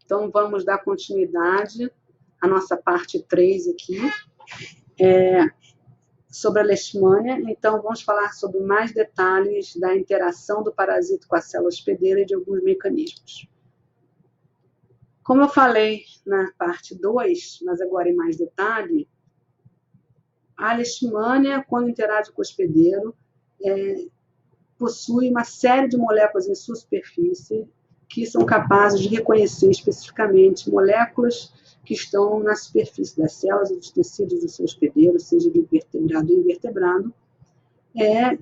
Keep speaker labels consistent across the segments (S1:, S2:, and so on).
S1: Então, vamos dar continuidade à nossa parte 3 aqui, sobre a leishmania. Então, vamos falar sobre mais detalhes da interação do parasita com a célula hospedeira e de alguns mecanismos. Como eu falei na parte 2, mas agora em mais detalhe, a leishmania, quando interage com o hospedeiro, possui uma série de moléculas em sua superfície que são capazes de reconhecer especificamente moléculas que estão na superfície das células e dos tecidos do seu hospedeiro, seja de vertebrado ou invertebrado,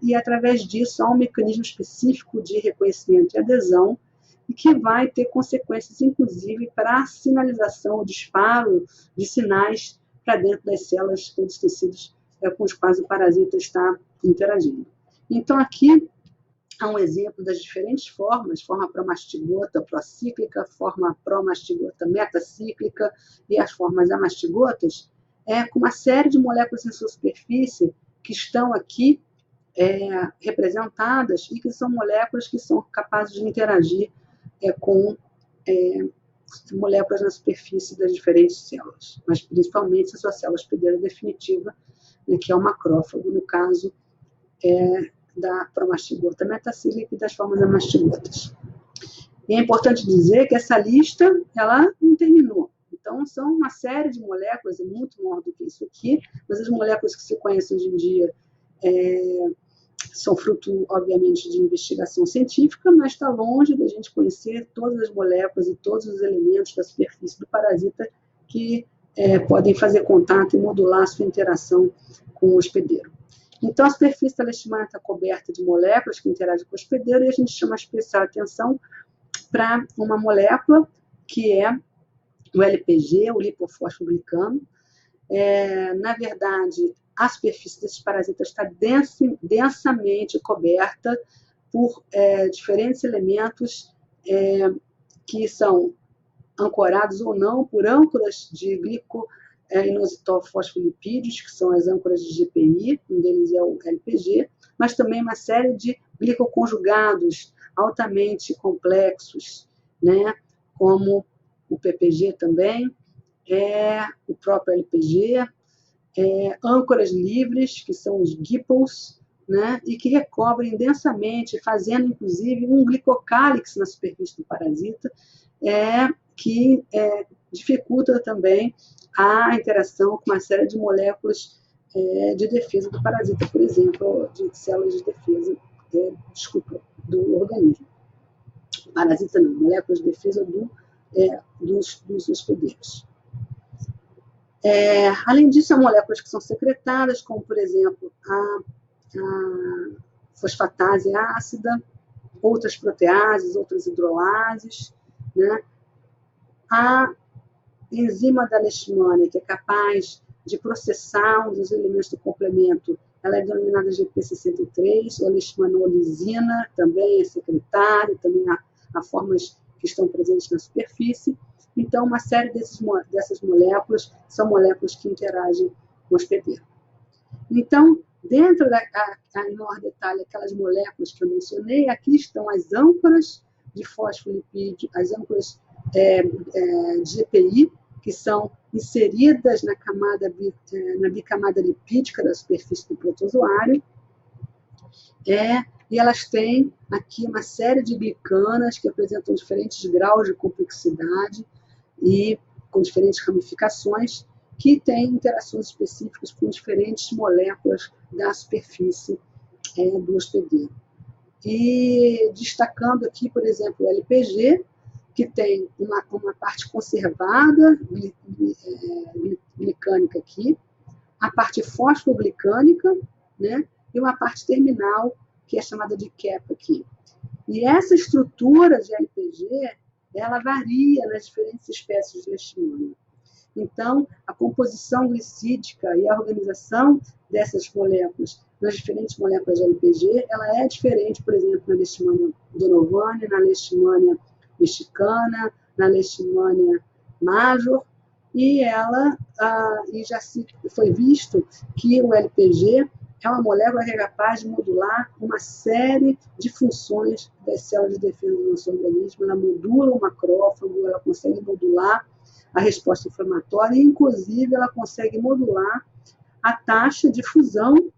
S1: e através disso há um mecanismo específico de reconhecimento e adesão, e que vai ter consequências, inclusive, para a sinalização, o disparo de sinais para dentro das células ou dos tecidos com os quais o parasita está interagindo. Então, aqui há um exemplo das diferentes formas, forma promastigota procíclica, forma promastigota metacíclica e as formas amastigotas, com uma série de moléculas em sua superfície que estão aqui representadas e que são moléculas que são capazes de interagir com moléculas na superfície das diferentes células, mas principalmente a sua célula hospedeira definitiva, que é o macrófago, no caso da promastigota metacíclica e das formas amastigotas. E é importante dizer que essa lista, ela não terminou. Então, são uma série de moléculas, é muito maior do que isso aqui, mas as moléculas que se conhecem hoje em dia são fruto, obviamente, de investigação científica, mas está longe da gente conhecer todas as moléculas e todos os elementos da superfície do parasita que podem fazer contato e modular a sua interação com o hospedeiro. Então, a superfície da leishmania está coberta de moléculas que interagem com o hospedeiro e a gente chama especial atenção para uma molécula que é o LPG, o lipofosfoglicano. Na verdade, a superfície desses parasitas está densamente coberta por diferentes elementos que são ancorados ou não por âncoras de inositol fosfolipídios, que são as âncoras de GPI, um deles é o LPG, mas também uma série de glicoconjugados altamente complexos, né, como o PPG também, o próprio LPG, âncoras livres, que são os GIPOs, né, e que recobrem densamente, fazendo inclusive um glicocálix na superfície do parasita, que dificulta também a interação com uma série de moléculas de defesa do parasita, por exemplo, de células de defesa, do organismo. Parasita não, moléculas de defesa dos hospedeiros. Além disso, há moléculas que são secretadas, como, por exemplo, a fosfatase ácida, outras proteases, outras hidrolases, né? A enzima da leishmania, que é capaz de processar um dos elementos do complemento, ela é denominada GP63, ou leishmanolisina, também é secretada, também há formas que estão presentes na superfície. Então, uma série dessas moléculas são moléculas que interagem com o hospedeiro. Então, dentro em maior detalhe, aquelas moléculas que eu mencionei, aqui estão as âncoras de fosfolipídio, as âncoras de GPI, que são inseridas na bicamada lipídica da superfície do protozoário, e elas têm aqui uma série de glicanas que apresentam diferentes graus de complexidade e com diferentes ramificações, que têm interações específicas com diferentes moléculas da superfície do hospedeiro. E destacando aqui, por exemplo, o LPG, que tem uma parte conservada glicânica aqui, a parte fosfoglicânica, né, e uma parte terminal, que é chamada de CAP aqui. E essa estrutura de LPG, ela varia nas diferentes espécies de leishmania. Então, a composição glicídica e a organização dessas moléculas, nas diferentes moléculas de LPG, ela é diferente, por exemplo, na leishmania donovana, na leishmania mexicana, na leishmania major, e já foi visto que o LPG é uma molécula que é capaz de modular uma série de funções das células de defesa do nosso organismo. Ela modula o macrófago, ela consegue modular a resposta inflamatória e, inclusive, ela consegue modular a taxa de fusão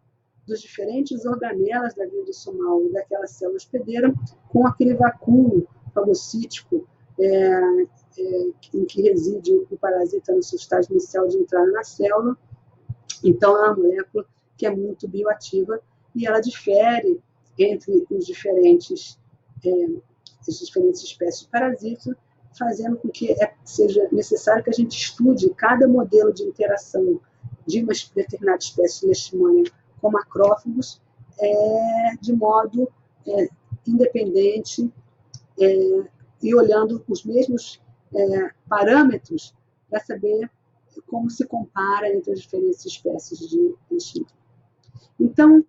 S1: dos diferentes organelas da via somal e daquela célula hospedeira com aquele vacúolo fagocítico em que reside o parasita no seu estágio inicial de entrada na célula. Então, é uma molécula que é muito bioativa e ela difere entre as diferentes espécies de parasita, fazendo com que seja necessário que a gente estude cada modelo de interação de uma determinada espécie de leishmania com macrófagos de modo independente e olhando os mesmos parâmetros para saber como se compara entre as diferentes espécies de leishmania. Então,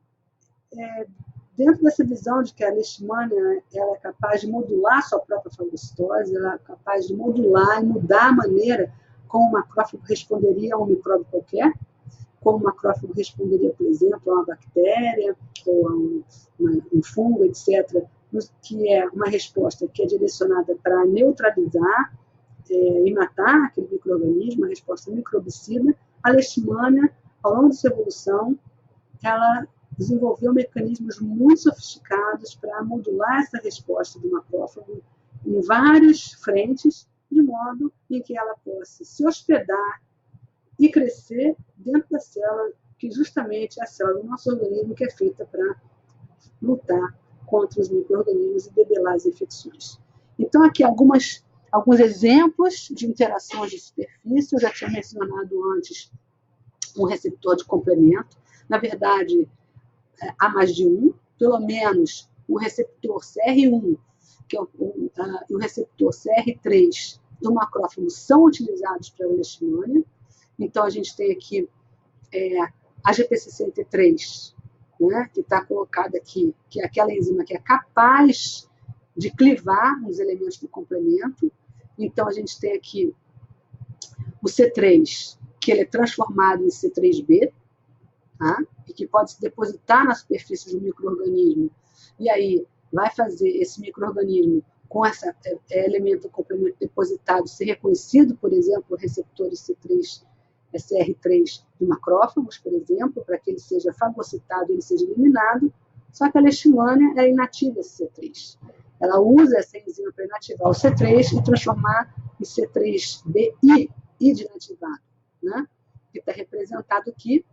S1: dentro dessa visão de que a leishmania ela é capaz de modular sua própria fagocitose, ela é capaz de modular e mudar a maneira como o macrófago responderia a um micróbio qualquer, como o macrófago responderia, por exemplo, a uma bactéria ou a um fungo, etc., que é uma resposta que é direcionada para neutralizar e matar aquele micro-organismo, uma resposta microbicida. A leishmania, ao longo de sua evolução, ela desenvolveu mecanismos muito sofisticados para modular essa resposta do macrófago em várias frentes, de modo em que ela possa se hospedar e crescer dentro da célula, que justamente é a célula do nosso organismo que é feita para lutar contra os micro-organismos e debelar as infecções. Então, aqui alguns exemplos de interações de superfície. Eu já tinha mencionado antes um receptor de complemento. Na verdade, há mais de um, pelo menos o receptor CR1 e o receptor CR3 do macrófago são utilizados para a leishmania. Então, a gente tem aqui a GP63, né, que está colocada aqui, que é aquela enzima que é capaz de clivar os elementos do complemento. Então, a gente tem aqui o C3, que ele é transformado em C3b, tá? E que pode se depositar na superfície do micro-organismo. E aí vai fazer esse micro-organismo com esse elemento do complemento depositado ser reconhecido, por exemplo, receptores C3, CR3 de macrófagos, por exemplo, para que ele seja fagocitado e ele seja eliminado. Só que a leishmania é inativa esse C3. Ela usa essa enzima para inativar o C3 e transformar em C3bi inativado, né? Que está representado aqui.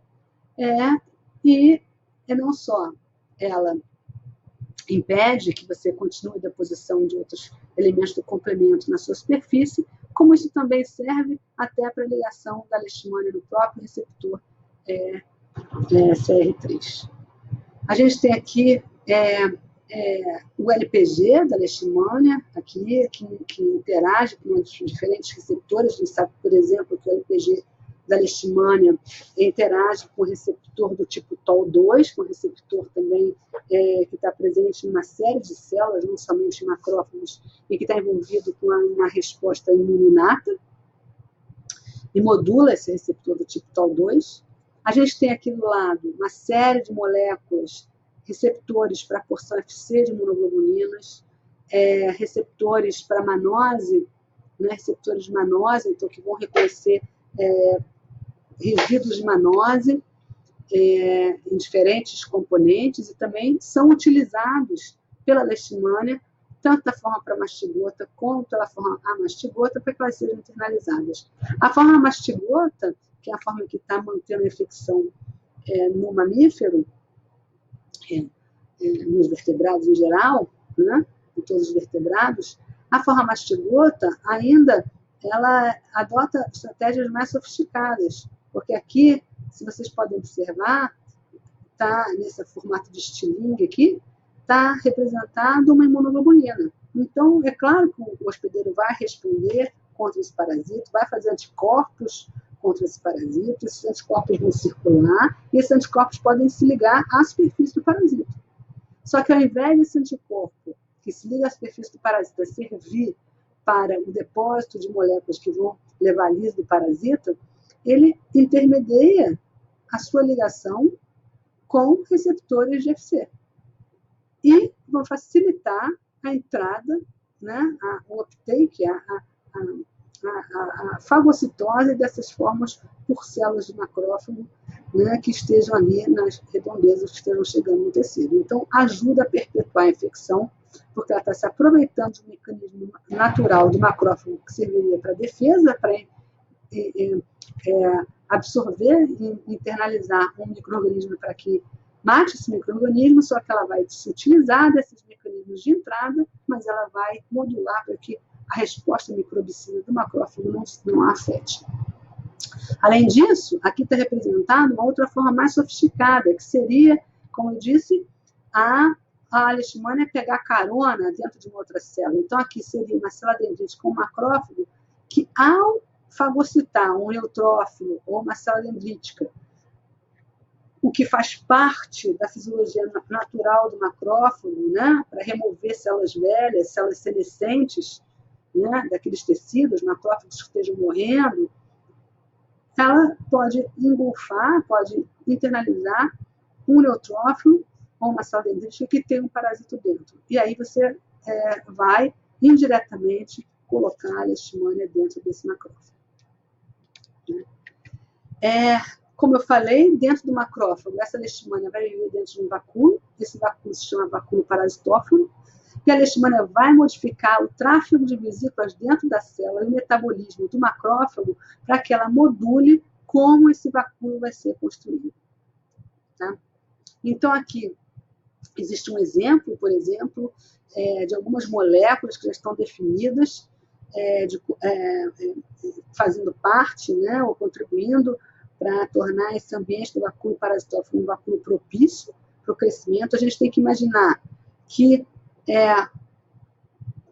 S1: E não só ela impede que você continue a deposição de outros elementos do complemento na sua superfície, como isso também serve até para a ligação da leishmania no próprio receptor CR3. A gente tem aqui o LPG da leishmania, aqui, que interage com os diferentes receptores. A gente sabe, por exemplo, que o LPG da leishmania interage com o receptor do tipo TOL2, com o receptor também que está presente em uma série de células, não somente em macrófagos, e que está envolvido com uma resposta imune inata, e modula esse receptor do tipo TOL2. A gente tem aqui do lado uma série de moléculas, receptores para a porção FC de imunoglobulinas, receptores para manose, né, receptores de manose, então, que vão reconhecer resíduos de manose em diferentes componentes, e também são utilizados pela leishmania, tanto da forma para mastigota como pela forma amastigota, para que elas sejam internalizadas. A forma mastigota, que é a forma que está mantendo a infecção no mamífero, nos vertebrados em geral, né, em todos os vertebrados, a forma mastigota ainda ela adota estratégias mais sofisticadas, porque aqui, se vocês podem observar, está nesse formato de estilingue aqui, está representado uma imunoglobulina. Então, é claro que o hospedeiro vai responder contra esse parasito, vai fazer anticorpos contra esse parasito, esses anticorpos vão circular, e esses anticorpos podem se ligar à superfície do parasito. Só que ao invés desse anticorpo que se liga à superfície do parasita servir para o depósito de moléculas que vão levar a lise do parasita, ele intermedia a sua ligação com receptores de FC. E vão facilitar a entrada, né, o uptake, a fagocitose dessas formas por células de macrófago, né, que estejam ali nas redondezas que estejam chegando no tecido. Então, ajuda a perpetuar a infecção, porque ela está se aproveitando de um mecanismo natural do macrófago que serviria para defesa, para absorver e internalizar um micro-organismo para que mate esse micro-organismo, só que ela vai se utilizar desses mecanismos de entrada, mas ela vai modular para que a resposta microbicida do macrófago não a afete. Além disso, aqui está representada uma outra forma mais sofisticada, que seria, como eu disse, a leishmania pegar carona dentro de uma outra célula. Então, aqui seria uma célula dendrítica com macrófago que, ao fagocitar um neutrófilo ou uma célula dendrítica, o que faz parte da fisiologia natural do macrófago, né, para remover células velhas, células senescentes, né, daqueles tecidos, macrófagos que estejam morrendo, ela pode engolfar, pode internalizar um neutrófilo ou uma célula dendrítica que tem um parasito dentro. E aí você vai indiretamente colocar a leishmania dentro desse macrófago. Como eu falei, dentro do macrófago, essa leishmania vai viver dentro de um vacúolo. Esse vacúolo se chama vacúolo parasitófilo. E a leishmania vai modificar o tráfego de vesículas dentro da célula e o metabolismo do macrófago para que ela module como esse vacúolo vai ser construído. Tá? Então, aqui existe um exemplo, por exemplo, de algumas moléculas que já estão definidas, fazendo parte, né, ou contribuindo para tornar esse ambiente do vacúolo parasitófilo um vacúolo propício para o crescimento. A gente tem que imaginar que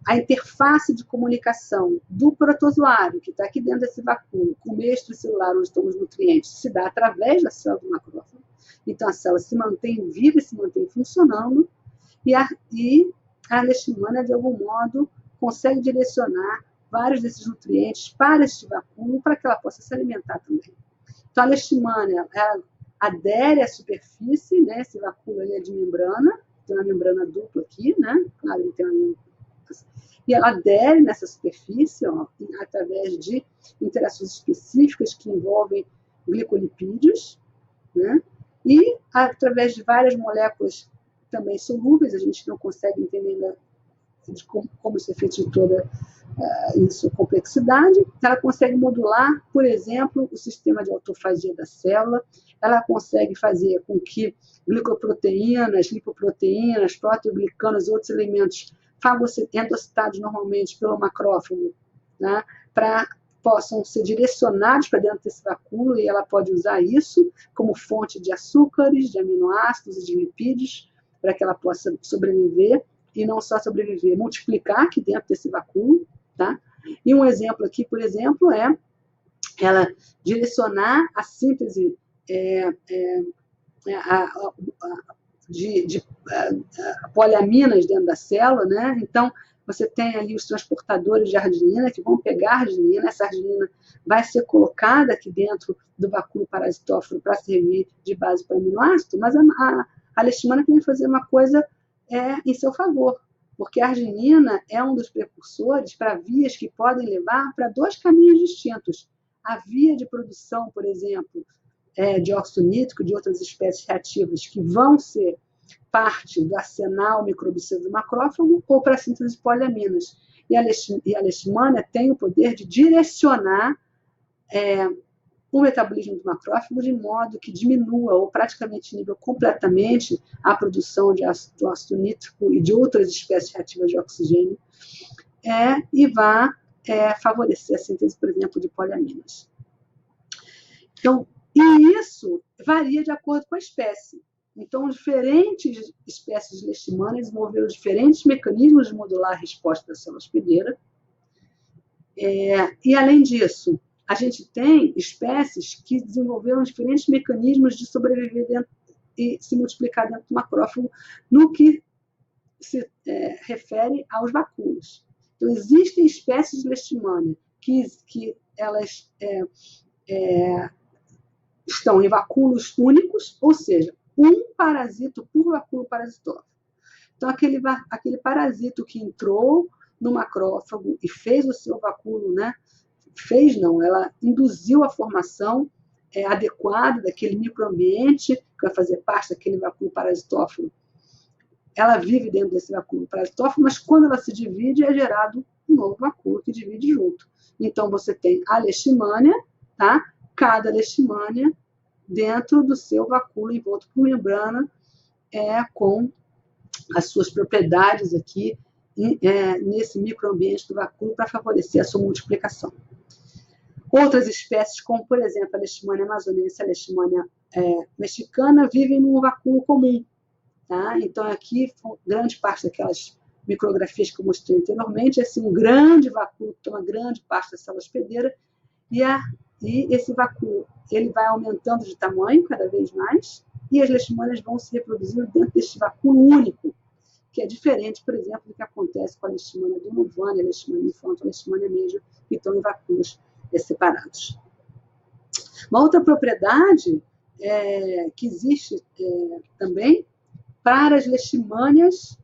S1: a interface de comunicação do protozoário, que está aqui dentro desse vacúolo, com o meio extracelular, onde estão os nutrientes, se dá através da célula do macrófago. Então, a célula se mantém viva e se mantém funcionando, e a leishmania, de algum modo, consegue direcionar vários desses nutrientes para este vacúolo, para que ela possa se alimentar também. Então, a leishmania adere à superfície, né? Esse vacúolo é de membrana, tem uma membrana dupla aqui, né? Claro, ele tem uma membrana. E ela adere nessa superfície, ó, através de interações específicas que envolvem glicolipídios, né? E através de várias moléculas também solúveis, a gente não consegue entender de como isso é feito de toda sua complexidade. Ela consegue modular, por exemplo, o sistema de autofagia da célula, ela consegue fazer com que glicoproteínas, lipoproteínas, proteoglicanos e outros elementos endocitados normalmente pelo macrófago, né, possam ser direcionados para dentro desse vacúolo, e ela pode usar isso como fonte de açúcares, de aminoácidos e de lipídios, para que ela possa sobreviver, e não só sobreviver, multiplicar aqui dentro desse vacúolo. Tá? E um exemplo aqui, por exemplo, é ela direcionar a síntese de poliaminas dentro da célula, né? Então, você tem ali os transportadores de arginina que vão pegar a arginina, essa arginina vai ser colocada aqui dentro do vacúolo parasitófilo para servir de base para aminoácido, mas a leishmania tem que fazer uma coisa em seu favor, porque a arginina é um dos precursores para vias que podem levar para dois caminhos distintos. A via de produção, por exemplo, de óxido nítrico, de outras espécies reativas que vão ser parte do arsenal microbicida do macrófago, ou para a síntese de poliaminas. E a leishmania tem o poder de direcionar o metabolismo do macrófago de modo que diminua ou praticamente iniba completamente a produção de ácido nítrico e de outras espécies reativas de oxigênio, e vá favorecer a síntese, por exemplo, de poliaminas. Então, e isso varia de acordo com a espécie. Então, diferentes espécies de leishmania desenvolveram diferentes mecanismos de modular a resposta da célula hospedeira. E, além disso, a gente tem espécies que desenvolveram diferentes mecanismos de sobreviver dentro e se multiplicar dentro do macrófago no que se refere aos vacúolos. Então, existem espécies de leishmania que elas estão em vacúolos únicos, ou seja, um parasito por vacúolo parasitófilo. Então, aquele parasito que entrou no macrófago e fez o seu vacúolo, né? Ela induziu a formação adequada daquele microambiente que vai fazer parte daquele vacúolo parasitófilo. Ela vive dentro desse vacúolo parasitófilo, mas quando ela se divide, é gerado um novo vacúolo que divide junto. Então, você tem a leishmania, tá? Cada leishmania dentro do seu vacúolo envolto por membrana, com as suas propriedades aqui nesse microambiente do vacúolo para favorecer a sua multiplicação. Outras espécies, como por exemplo a leishmania amazonense e a leishmania mexicana, vivem num vacúolo comum. Tá? Então aqui, grande parte daquelas micrografias que eu mostrei anteriormente, é assim, um grande vacúolo que toma grande parte da célula hospedeira, e esse vacúolo ele vai aumentando de tamanho cada vez mais, e as leishmanias vão se reproduzindo dentro deste vacúolo único, que é diferente, por exemplo, do que acontece com a leishmania donovana, a leishmania infantil, a leishmania major, que estão em vacúolos separados. Uma outra propriedade que existe também para as leishmanias,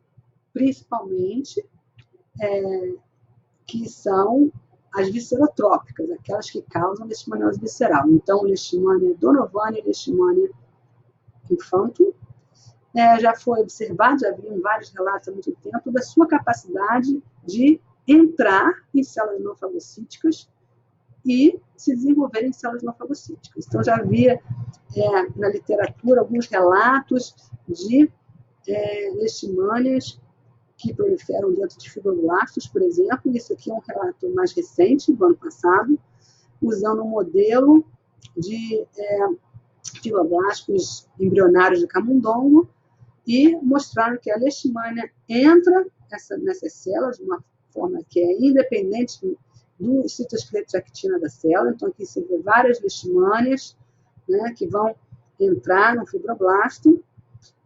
S1: principalmente, que são as viscerotrópicas, aquelas que causam leishmaniose visceral. Então, leishmania donovana e leishmania infantil. Já foi observado, já haviam vários relatos há muito tempo, da sua capacidade de entrar em células não fagocíticas e se desenvolver em células não fagocíticas. Então, já havia na literatura alguns relatos de leishmanias que proliferam dentro de fibroblastos, por exemplo. Isso aqui é um relato mais recente, do ano passado, usando um modelo de fibroblastos embrionários de camundongo, e mostraram que a leishmania entra nessas células de uma forma que é independente do citoesqueleto de actina da célula. Então, aqui você vê várias leishmanias, né, que vão entrar no fibroblasto,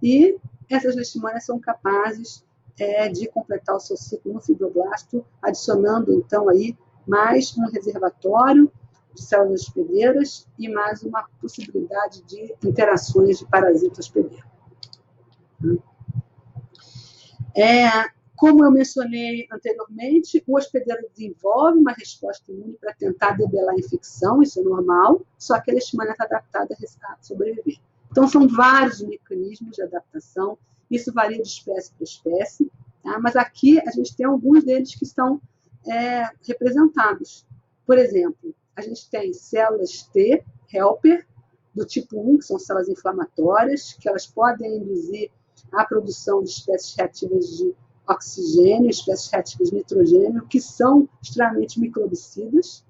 S1: e essas leishmanias são capazes de completar o seu ciclo no fibroblasto, adicionando, então, aí mais um reservatório de células hospedeiras e mais uma possibilidade de interações de parasita hospedeiro. Como eu mencionei anteriormente, o hospedeiro desenvolve uma resposta imune para tentar debelar a infecção, isso é normal, só que a leishmania está adaptada a sobreviver. Então, são vários mecanismos de adaptação, isso varia de espécie para espécie, tá? Mas aqui a gente tem alguns deles que estão representados. Por exemplo, a gente tem células T, helper, do tipo 1, que são células inflamatórias, que elas podem induzir a produção de espécies reativas de oxigênio, espécies reativas de nitrogênio, que são extremamente microbicidas.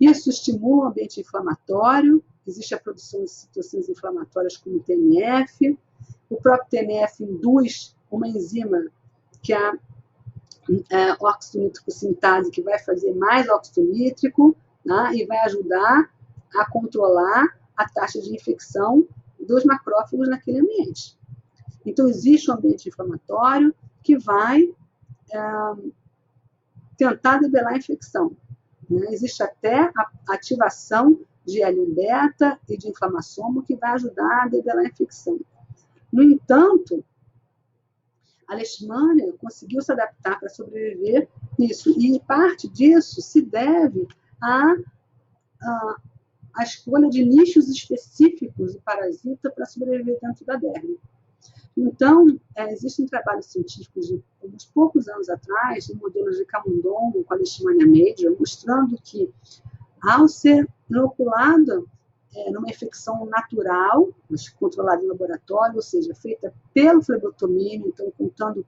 S1: Isso estimula o ambiente inflamatório, existe a produção de citocinas inflamatórias como o TNF. O próprio TNF induz uma enzima, que é a óxido nítrico sintase, que vai fazer mais óxido nítrico, né, e vai ajudar a controlar a taxa de infecção dos macrófagos naquele ambiente. Então, existe um ambiente inflamatório que vai tentar debelar a infecção. Né? Existe até a ativação de L1-beta e de inflamassoma que vai ajudar a debelar a infecção. No entanto, a leishmania conseguiu se adaptar para sobreviver nisso, e parte disso se deve à escolha de nichos específicos do parasita para sobreviver dentro da derme. Então, existem trabalhos científicos de uns poucos anos atrás, em modelos de camundongo com a leishmania major, mostrando que, ao ser inoculada numa infecção natural, mas controlada em laboratório, ou seja, feita pelo flebotomínio, então contando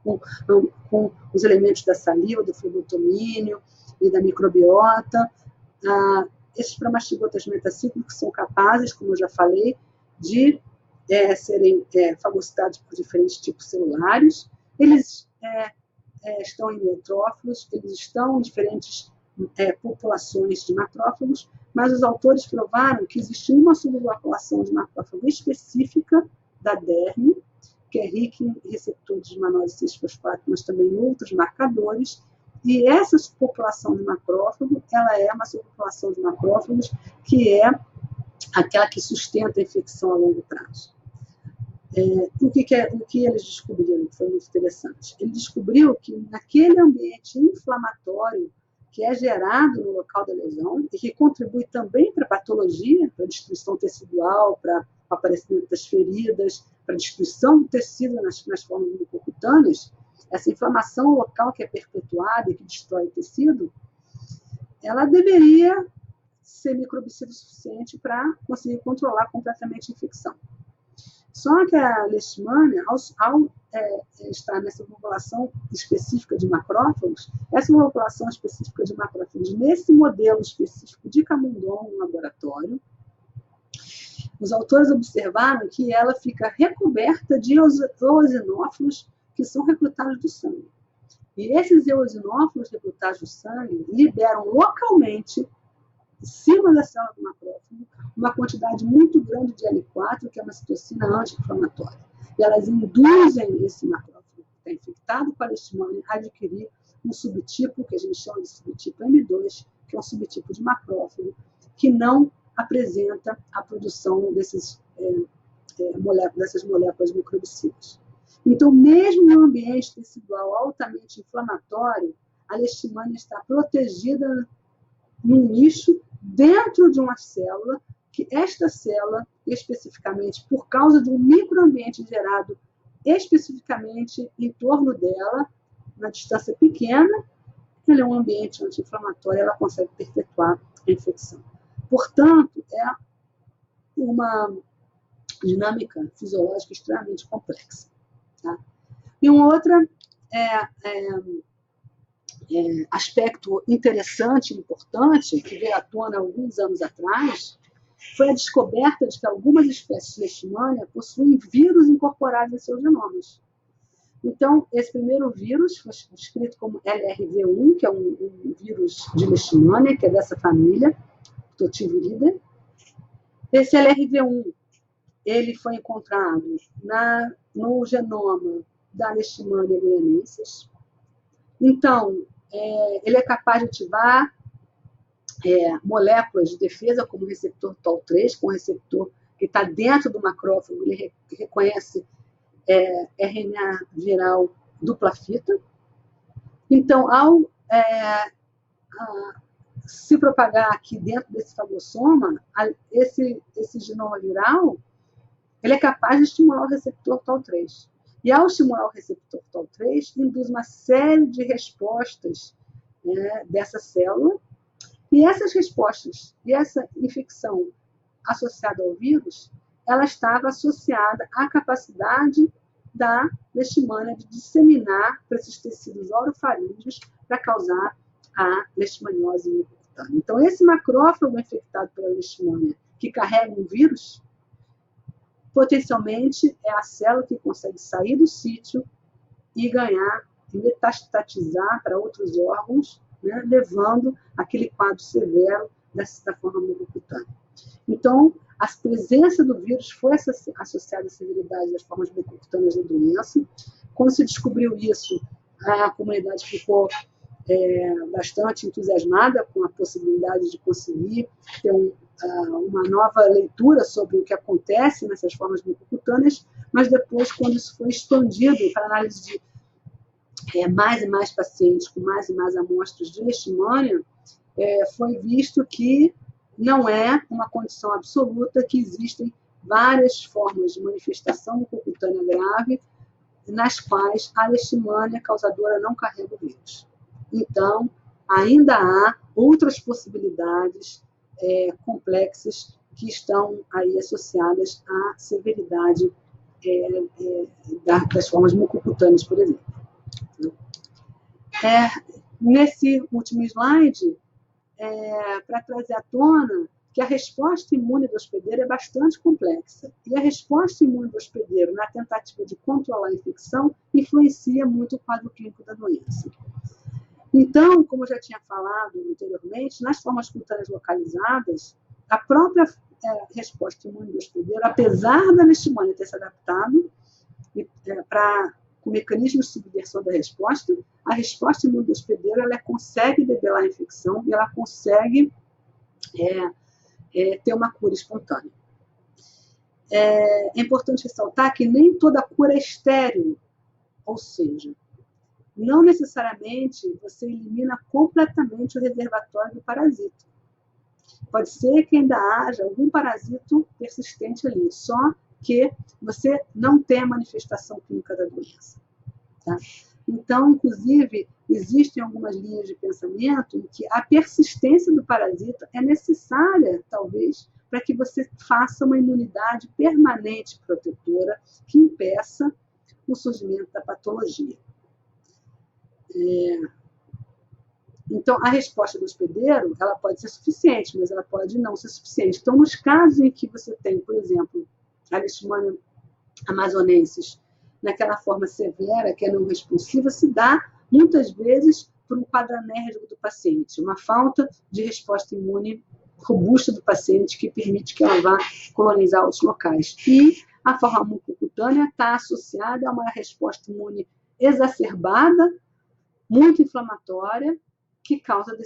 S1: com os elementos da saliva, do flebotomínio e da microbiota, esses pramastigotas metacíclicos são capazes, como eu já falei, de serem fagocitados por diferentes tipos celulares. Eles estão em neutrófilos, eles estão em diferentes populações de macrófagos, mas os autores provaram que existe uma subpopulação de macrófago específica da derme, que é rica em receptores de manose 6-fosfato, mas também em outros marcadores, e essa subpopulação de macrófago, ela é uma subpopulação de macrófagos que é aquela que sustenta a infecção a longo prazo. O que eles descobriram, que foi muito interessante? Ele descobriu que naquele ambiente inflamatório que é gerado no local da lesão e que contribui também para a patologia, para a destruição tecidual, para o aparecimento das feridas, para a destruição do tecido nas formas mucocutâneas, essa inflamação local que é perpetuada e que destrói o tecido, ela deveria ser microbicida o suficiente para conseguir controlar completamente a infecção. Só que a leishmania, ao estar nessa população específica de macrófagos, essa população específica de macrófagos, nesse modelo específico de camundongo no laboratório, os autores observaram que ela fica recoberta de eosinófilos que são recrutados do sangue. E esses eosinófilos recrutados do sangue liberam localmente, em cima da célula do macrófago, uma quantidade muito grande de L4, que é uma citocina anti-inflamatória. E elas induzem esse macrófago que está infectado com a leishmania a adquirir um subtipo, que a gente chama de subtipo M2, que é um subtipo de macrófago, que não apresenta a produção dessas moléculas microbicidas. Então, mesmo no ambiente tecidual altamente inflamatório, a leishmania está protegida num nicho dentro de uma célula, que esta célula, especificamente, por causa de um microambiente gerado especificamente em torno dela, na distância pequena, ela é um ambiente anti-inflamatório, ela consegue perpetuar a infecção. Portanto, é uma dinâmica fisiológica extremamente complexa. Tá? E um outro aspecto interessante e importante, que veio à tona alguns anos atrás, foi a descoberta de que algumas espécies de leishmania possuem vírus incorporados em seus genomas. Então, esse primeiro vírus foi descrito como LRV1, que é um vírus de leishmania, que é dessa família, Totiviridae. Esse LRV1 ele foi encontrado no genoma da Leishmania guianensis. Então, ele é capaz de ativar moléculas de defesa, como o receptor TOL3, que é um receptor que está dentro do macrófago, ele reconhece RNA viral dupla fita. Então, ao se propagar aqui dentro desse fagossoma, esse genoma viral, ele é capaz de estimular o receptor TOL3. E ao estimular o receptor TOL3, induz uma série de respostas dessa célula. E essas respostas e essa infecção associada ao vírus, ela estava associada à capacidade da leishmania de disseminar para esses tecidos orofarídeos para causar a leishmaniose mucocutânea. Então, esse macrófago infectado pela leishmania, que carrega um vírus, potencialmente é a célula que consegue sair do sítio e ganhar, e metastatizar para outros órgãos, né, levando aquele quadro severo da forma mucocutânea. Então, a presença do vírus foi associada à severidade das formas mucocutâneas da doença. Quando se descobriu isso, a comunidade ficou bastante entusiasmada com a possibilidade de conseguir ter uma nova leitura sobre o que acontece nessas formas mucocutâneas, mas depois, quando isso foi expandido para análise de mais e mais pacientes com mais e mais amostras de leishmania, foi visto que não é uma condição absoluta, que existem várias formas de manifestação mucocutânea grave nas quais a leishmania causadora não carrega o vírus. Então, ainda há outras possibilidades complexas que estão aí associadas à severidade das formas mucocutâneas, por exemplo. Nesse último slide, para trazer à tona que a resposta imune do hospedeiro é bastante complexa. E a resposta imune do hospedeiro, na tentativa de controlar a infecção, influencia muito o quadro clínico da doença. Então, como eu já tinha falado anteriormente, nas formas cutâneas localizadas, a própria resposta imune do hospedeiro, apesar da leishmania ter se adaptado com mecanismos de subversão da resposta, a resposta imune do hospedeiro ela consegue debelar a infecção e ela consegue ter uma cura espontânea. É importante ressaltar que nem toda cura é estéril, ou seja, não necessariamente você elimina completamente o reservatório do parasita. Pode ser que ainda haja algum parasito persistente ali, só que você não tem a manifestação clínica da doença. Tá? Então, inclusive, existem algumas linhas de pensamento em que a persistência do parasita é necessária, talvez, para que você faça uma imunidade permanente protetora que impeça o surgimento da patologia. Então, a resposta do hospedeiro, ela pode ser suficiente, mas ela pode não ser suficiente. Então, nos casos em que você tem, por exemplo, a leishmania amazonensis, naquela forma severa, que é não responsiva, se dá, muitas vezes, por um quadranérgico do paciente, uma falta de resposta imune robusta do paciente que permite que ela vá colonizar outros locais. E a forma mucocutânea está associada a uma resposta imune exacerbada, muito inflamatória, que causa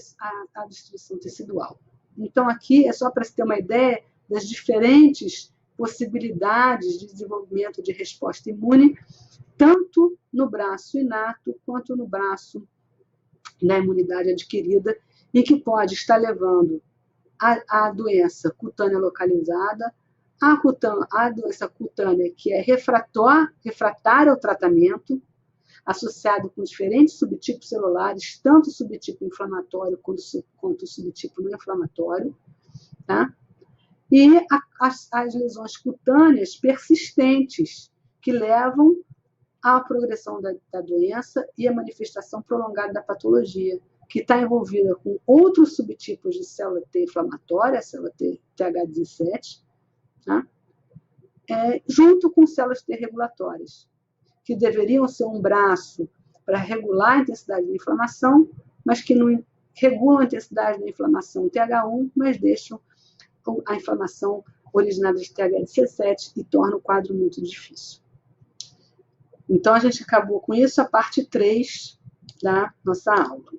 S1: a destruição tecidual. Então, aqui é só para se ter uma ideia das diferentes possibilidades de desenvolvimento de resposta imune, tanto no braço inato quanto no braço da imunidade adquirida, e que pode estar levando a doença cutânea localizada, a doença cutânea que é refratária ao tratamento, associado com diferentes subtipos celulares, tanto o subtipo inflamatório quanto o subtipo não inflamatório, tá? E as lesões cutâneas persistentes, que levam à progressão da doença e à manifestação prolongada da patologia, que está envolvida com outros subtipos de célula T inflamatória, a célula TH17, tá? Junto com células T regulatórias, que deveriam ser um braço para regular a intensidade da inflamação, mas que não regulam a intensidade da inflamação TH1, mas deixam a inflamação originada de TH17 e torna o quadro muito difícil. Então, a gente acabou com isso a parte 3 da nossa aula.